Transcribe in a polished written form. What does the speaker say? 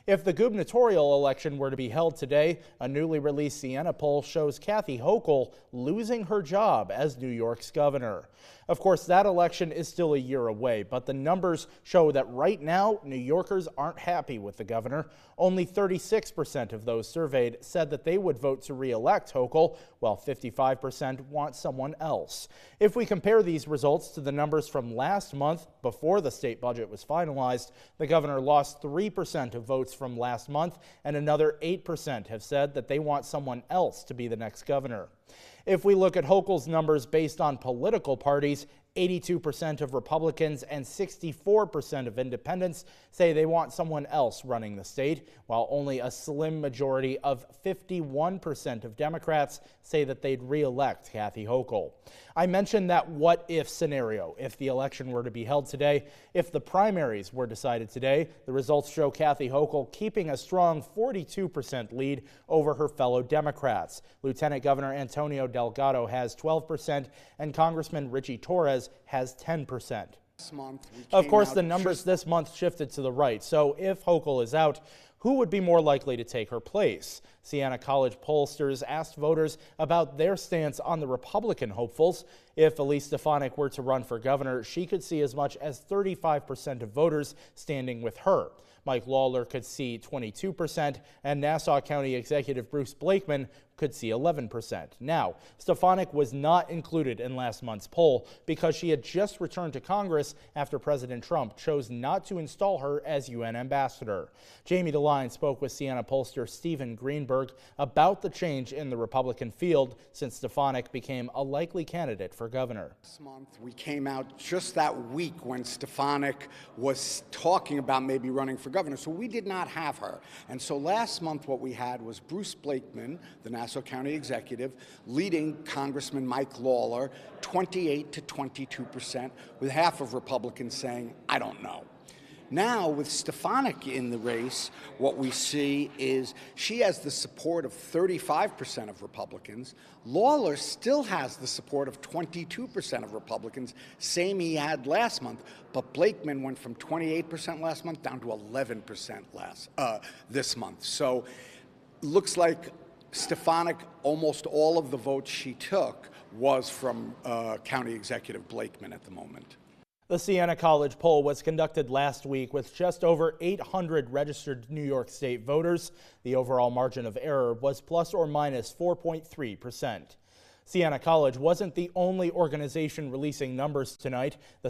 If the gubernatorial election were to be held today, a newly released Siena poll shows Kathy Hochul losing her job as New York's governor. Of course, that election is still a year away, but the numbers show that right now, New Yorkers aren't happy with the governor. Only 36% of those surveyed said that they would vote to re-elect Hochul, while 55% want someone else. If we compare these results to the numbers from last month, before the state budget was finalized, the governor lost 3% of votes from last month, and another 8% have said that they want someone else to be the next governor. If we look at Hochul's numbers based on political parties, 82% of Republicans and 64% of independents say they want someone else running the state, while only a slim majority of 51% of Democrats say that they'd re-elect Kathy Hochul. I mentioned that what-if scenario if the election were to be held today. If the primaries were decided today, the results show Kathy Hochul keeping a strong 42% lead over her fellow Democrats. Lieutenant Governor Antonio Delgado has 12%, and Congressman Richie Torres has 10%. Of course, the numbers this month shifted to the right, so if Hochul is out, who would be more likely to take her place? Siena College pollsters asked voters about their stance on the Republican hopefuls. If Elise Stefanik were to run for governor, she could see as much as 35% of voters standing with her. Mike Lawler could see 22%, and Nassau County Executive Bruce Blakeman could see 11%. Now, Stefanik was not included in last month's poll because she had just returned to Congress after President Trump chose not to install her as UN ambassador. Jamie DeLine spoke with Siena pollster Stephen Greenberg about the change in the Republican field since Stefanik became a likely candidate for governor. This month, we came out just that week when Stefanik was talking about maybe running for governor, so we did not have her. And so last month what we had was Bruce Blakeman, the Nassau County executive, leading Congressman Mike Lawler 28 to 22%, with half of Republicans saying, I don't know. Now, with Stefanik in the race, what we see is she has the support of 35% of Republicans. Lawler still has the support of 22% of Republicans, same he had last month, but Blakeman went from 28% last month down to 11% this month. So looks like Stefanik, almost all of the votes she took was from County Executive Blakeman at the moment. The Siena College poll was conducted last week with just over 800 registered New York State voters. The overall margin of error was plus or minus 4.3%. Siena College wasn't the only organization releasing numbers tonight. The